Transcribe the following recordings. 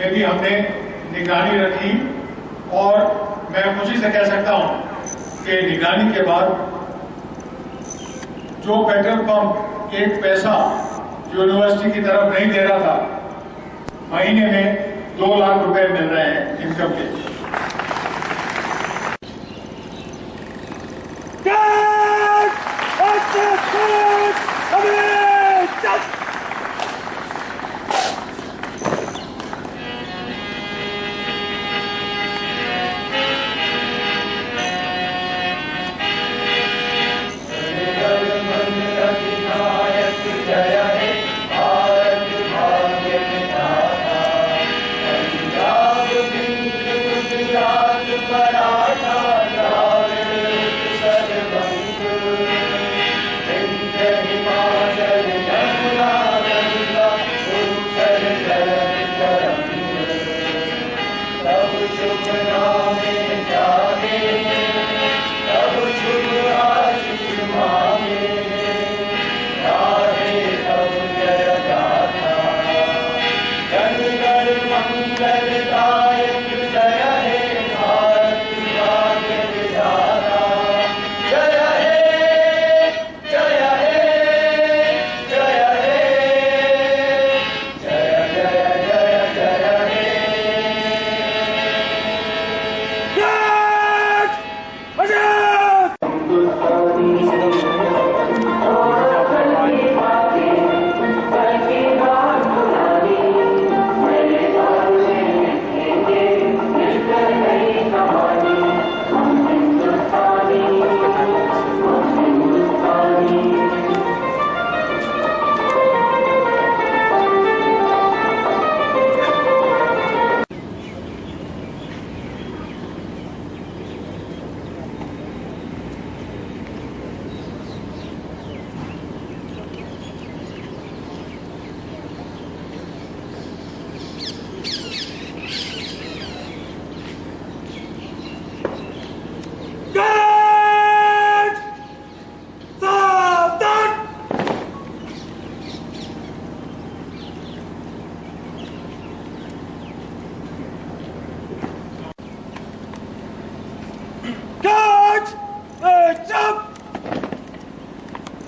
में भी हमने निगरानी रखी और मैं खुशी से कह सकता हूं कि निगरानी के बाद जो पेट्रोल पंप एक पैसा यूनिवर्सिटी की तरफ नहीं दे रहा था, महीने में 2 लाख रुपए मिल रहे हैं इनकम के।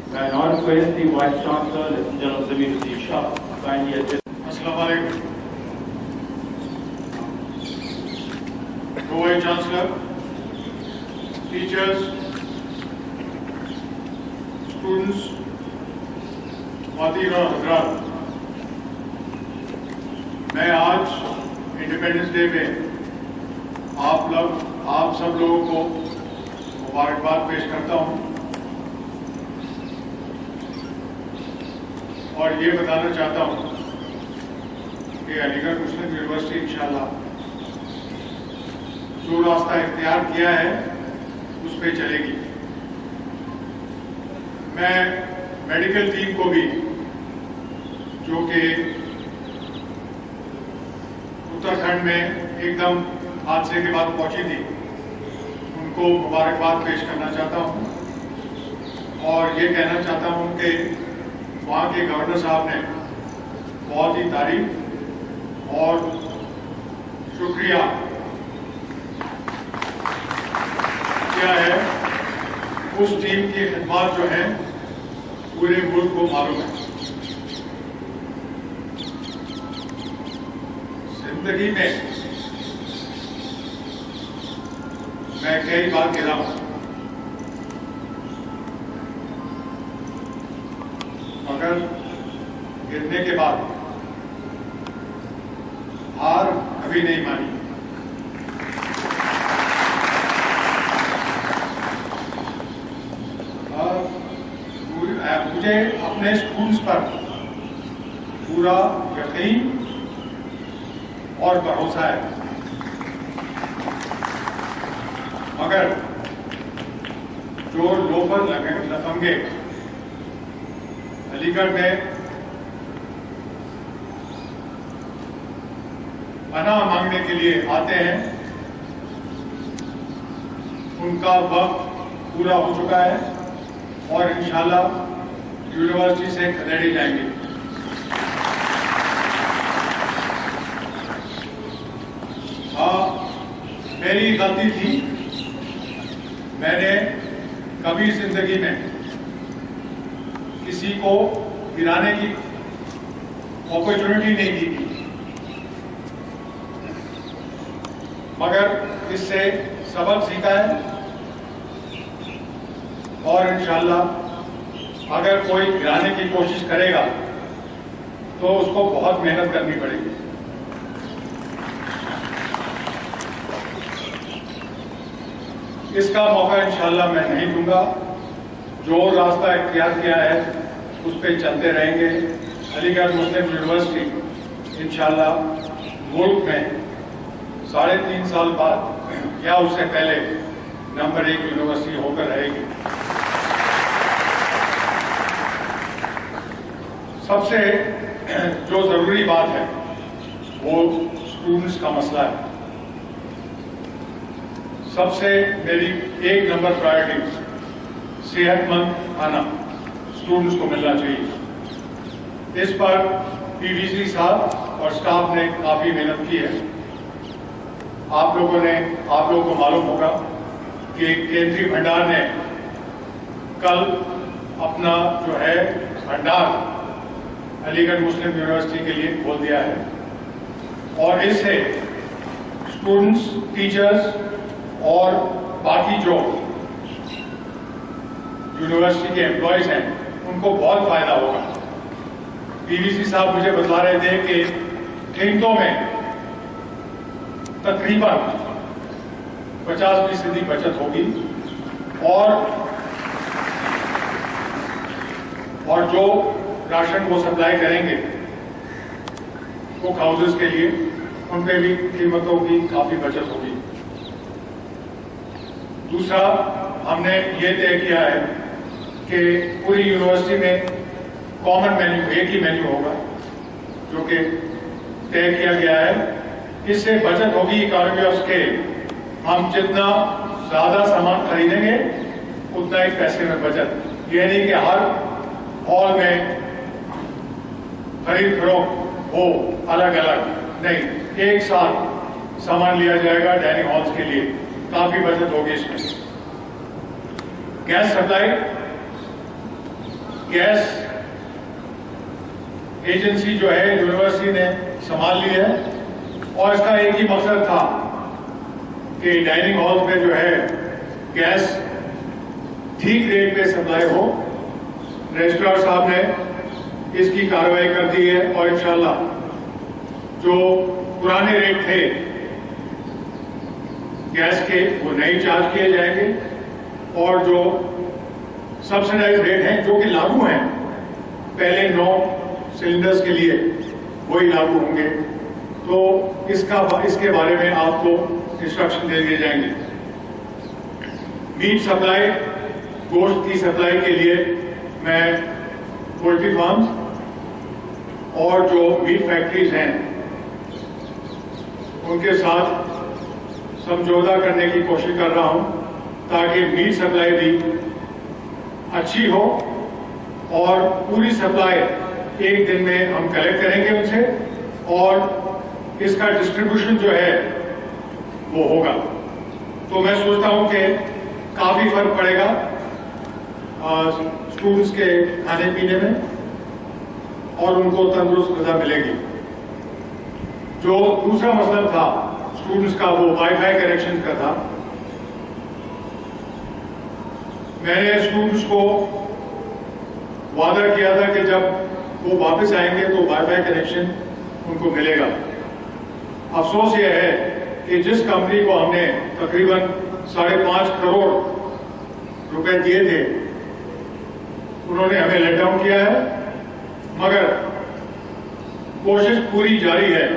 I now request the Vice Chancellor, Lieutenant General Zamir Hussain Shah, to kindly address. Assalamu alaikum. Vice Chancellor, teachers, students, Khawateen और हज़रात, मैं आज इंडिपेंडेंस डे पे आप सब लोगों को मुबारकबाद पेश करता हूं और ये बताना चाहता हूं कि अलीगढ़ मुस्लिम यूनिवर्सिटी इंशाल्लाह जो रास्ता इख्तियार किया है उस पे चलेगी। मैं मेडिकल टीम को भी, जो कि उत्तराखंड में एकदम हादसे के बाद पहुंची थी, उनको मुबारकबाद पेश करना चाहता हूं और ये कहना चाहता हूं कि वहाँ के गवर्नर साहब ने बहुत ही तारीफ और शुक्रिया किया है। उस टीम की खिदमत जो है पूरे मुल्क को मालूम है। जिंदगी में मैं कई बार गिरा हूं, मगर गिरने के बाद हार कभी नहीं मानी। मुझे अपने स्टूडेंट्स पर पूरा यकीन और भरोसा है, मगर जो लोफर लफंगे अलीगढ़ में पनाह मांगने के लिए आते हैं, उनका वक्त पूरा हो चुका है और इंशाल्लाह यूनिवर्सिटी से खदेड़े जाएंगे। मेरी गलती थी, मैंने कभी जिंदगी में किसी को गिराने की अपॉर्चुनिटी नहीं दी थी, मगर इससे सबक सीखा है और इंशाल्लाह अगर कोई गिराने की कोशिश करेगा तो उसको बहुत मेहनत करनी पड़ेगी। इसका मौका इंशाल्लाह मैं नहीं दूंगा। जो रास्ता इख्तियार किया है उस पर चलते रहेंगे। अलीगढ़ मुस्लिम यूनिवर्सिटी इंशाल्लाह मुल्क में 3.5 साल बाद या उससे पहले नंबर 1 यूनिवर्सिटी होकर रहेगी। सबसे जो जरूरी बात है वो स्टूडेंट्स का मसला है। सबसे मेरी 1 नंबर प्रायोरिटी सेहतमंद खाना स्टूडेंट्स को मिलना चाहिए। इस पर पीवीसी साहब और स्टाफ ने काफी मेहनत की है। आप लोगों को मालूम होगा कि केंद्रीय भंडार ने कल अपना जो है भंडार अलीगढ़ मुस्लिम यूनिवर्सिटी के लिए खोल दिया है और इससे स्टूडेंट्स, टीचर्स और बाकी जो यूनिवर्सिटी के एम्प्लॉयज हैं उनको बहुत फायदा होगा। पीवीसी साहब मुझे बता रहे थे कि कीमतों में तकरीबन 50% बचत होगी और जो राशन वो सप्लाई करेंगे कुक हाउसेस के लिए उन पे भी कीमतों की काफी बचत होगी। दूसरा, हमने ये तय किया है कि पूरी यूनिवर्सिटी में कॉमन मेन्यू, एक ही मेन्यू होगा जो कि तय किया गया है। इससे बचत होगी, इकोनॉमी ऑफ स्केल। हम जितना ज्यादा सामान खरीदेंगे उतना ही पैसे में बचत। यह नहीं कि हर हॉल में खरीद फरोख्त हो अलग अलग, नहीं, एक साथ सामान लिया जाएगा डाइनिंग हॉल्स के लिए। काफी बचत होगी इसमें। गैस सप्लाई, गैस एजेंसी जो है यूनिवर्सिटी ने संभाल ली है और इसका एक ही मकसद था कि डाइनिंग हॉल में जो है गैस ठीक रेट पे सप्लाई हो। रजिस्ट्रार साहब ने इसकी कार्रवाई कर दी है और इंशाल्लाह जो पुराने रेट थे गैस के वो नहीं चार्ज किए जाएंगे और जो सब्सिडाइज रेट हैं जो कि लागू हैं पहले 9 सिलेंडर्स के लिए वही लागू होंगे। तो इसके बारे में आपको इंस्ट्रक्शन दे दिए जाएंगे। मीट सप्लाई, गोश्त की सप्लाई के लिए मैं पोल्ट्री फार्म्स और जो मीट फैक्ट्रीज हैं उनके साथ समझौता करने की कोशिश कर रहा हूं ताकि मीट सप्लाई भी अच्छी हो और पूरी सप्लाई एक दिन में हम कलेक्ट करेंगे उनसे और इसका डिस्ट्रीब्यूशन जो है वो होगा। तो मैं सोचता हूं कि काफी फर्क पड़ेगा स्टूडेंट्स के खाने पीने में और उनको तंदुरुस्त गज़ा मिलेगी। जो दूसरा मसला था स्टूडेंट्स का वो वाईफाई कनेक्शन का था। मैंने स्टूडेंट्स को वादा किया था कि जब वो वापस आएंगे तो वाईफाई कनेक्शन उनको मिलेगा। अफसोस ये है कि जिस कंपनी को हमने तकरीबन 5.5 करोड़ रुपए दिए थे उन्होंने हमें लेट डाउन किया है, मगर कोशिश पूरी जारी है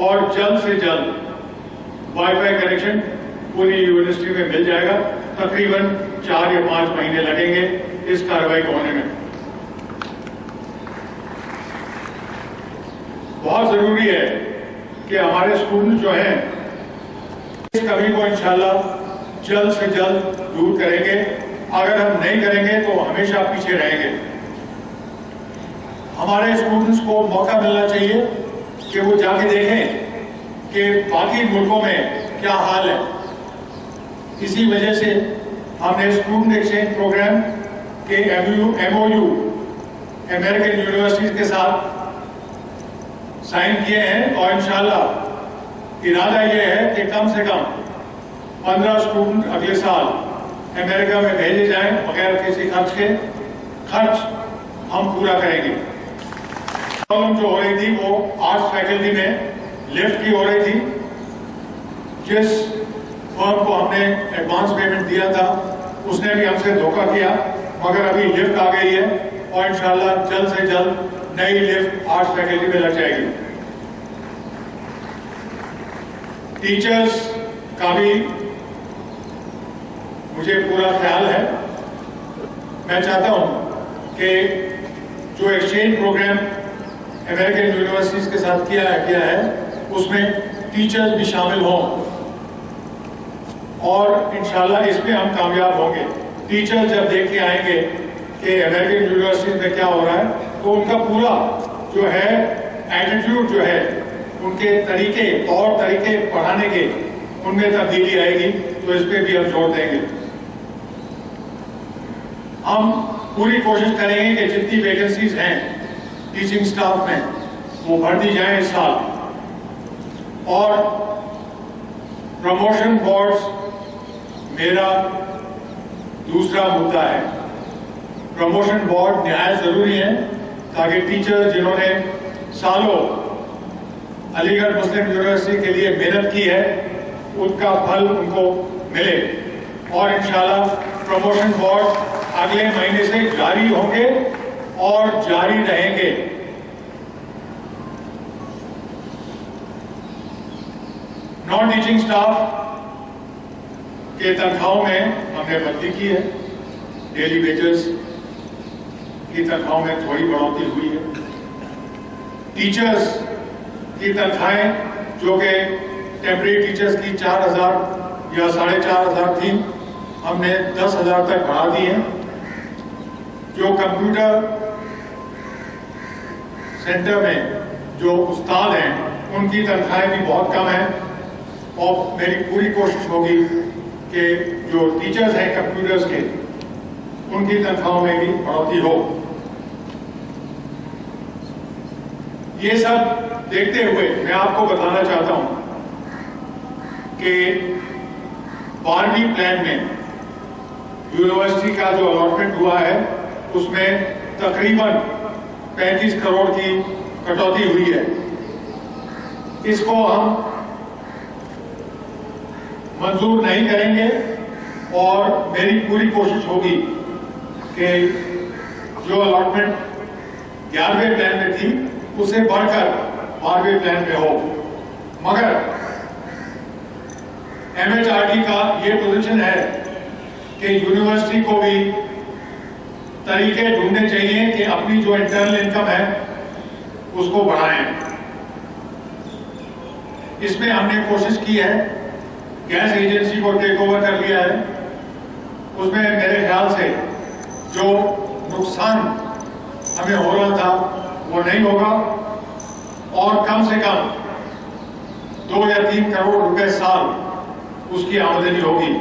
और जल्द से जल्द वाईफाई कनेक्शन पूरी यूनिवर्सिटी में मिल जाएगा। तकरीबन 4 या 5 महीने लगेंगे इस कार्रवाई को होने में। बहुत जरूरी है कि हमारे स्टूडेंट जो हैं इस कमी को इंशाल्लाह जल्द से जल्द दूर करेंगे। अगर हम नहीं करेंगे तो हमेशा पीछे रहेंगे। हमारे स्टूडेंट्स को मौका मिलना चाहिए कि वो जाके देखें कि बाकी मुल्कों में क्या हाल है। इसी वजह से हमने स्टूडेंट एक्सचेंज प्रोग्राम के MOU अमेरिकन यूनिवर्सिटीज के साथ साइन किए हैं और इंशाल्लाह इरादा यह है कि कम से कम 15 स्टूडेंट अगले साल अमेरिका में भेजे जाएं बगैर किसी खर्च के। खर्च हम पूरा करेंगे। प्रॉब्लम जो हो रही थी वो आर्ट्स फैकल्टी में लिफ्ट की हो रही थी। जिस फर्म को हमने एडवांस पेमेंट दिया था उसने भी हमसे धोखा किया, मगर अभी लिफ्ट आ गई है और इंशाल्लाह जल्द से जल्द नई लिफ्ट आर्ट्स फैकल्टी में लग जाएगी। टीचर्स का भी मुझे पूरा ख्याल है। मैं चाहता हूं कि जो एक्सचेंज प्रोग्राम अमेरिकन यूनिवर्सिटीज के साथ किया है उसमें टीचर्स भी शामिल हों और इंशाल्लाह इसमें हम कामयाब होंगे। टीचर्स जब देख के आएंगे कि अमेरिकन यूनिवर्सिटीज में क्या हो रहा है तो उनका पूरा जो है एटीट्यूड जो है, उनके तरीके तौर तरीके पढ़ाने के, उनमें तब्दीली आएगी। तो इस पर भी हम जोर देंगे। हम पूरी कोशिश करेंगे कि जितनी वैकेंसीज हैं टीचिंग स्टाफ में वो भर दी जाए इस साल। और प्रमोशन बोर्ड्स मेरा दूसरा मुद्दा है। प्रमोशन बोर्ड निहायत जरूरी है ताकि टीचर जिन्होंने सालों अलीगढ़ मुस्लिम यूनिवर्सिटी के लिए मेहनत की है उनका फल उनको मिले। और इंशाल्लाह प्रमोशन बोर्ड अगले महीने से जारी होंगे और जारी रहेंगे। नॉन टीचिंग स्टाफ के तनख्वाहों में हमने बदली की है। डेली वेजेस की तनख्वाहों में थोड़ी बढ़ोतरी हुई है। टीचर्स की तनख्वाहें जो कि टेम्परेरी टीचर्स की 4,000 या 4,500 थी, हमने 10,000 तक बढ़ा दी है। जो कंप्यूटर सेंटर में जो उस्ताद हैं उनकी तनख्वाहें भी बहुत कम है और मेरी पूरी कोशिश होगी कि जो टीचर्स हैं कंप्यूटर्स के उनकी तनख्वाहों में भी बढ़ोतरी हो। ये सब देखते हुए मैं आपको बताना चाहता हूं कि 12वीं प्लान में यूनिवर्सिटी का जो अलॉटमेंट हुआ है उसमें तकरीबन 35 करोड़ की कटौती हुई है। इसको हम मंजूर नहीं करेंगे और मेरी पूरी कोशिश होगी कि जो अलॉटमेंट 11वें प्लान में थी उससे बढ़कर 12वें प्लान में हो। मगर MHRD का ये पोजीशन है कि यूनिवर्सिटी को भी तरीके ढूंढने चाहिए कि अपनी जो इंटरनल इनकम है उसको बढ़ाएं। इसमें हमने कोशिश की है, गैस एजेंसी को टेक ओवर कर लिया है। उसमें मेरे ख्याल से जो नुकसान हमें हो रहा था वो नहीं होगा और कम से कम 2 या 3 करोड़ रुपए साल उसकी आमदनी होगी।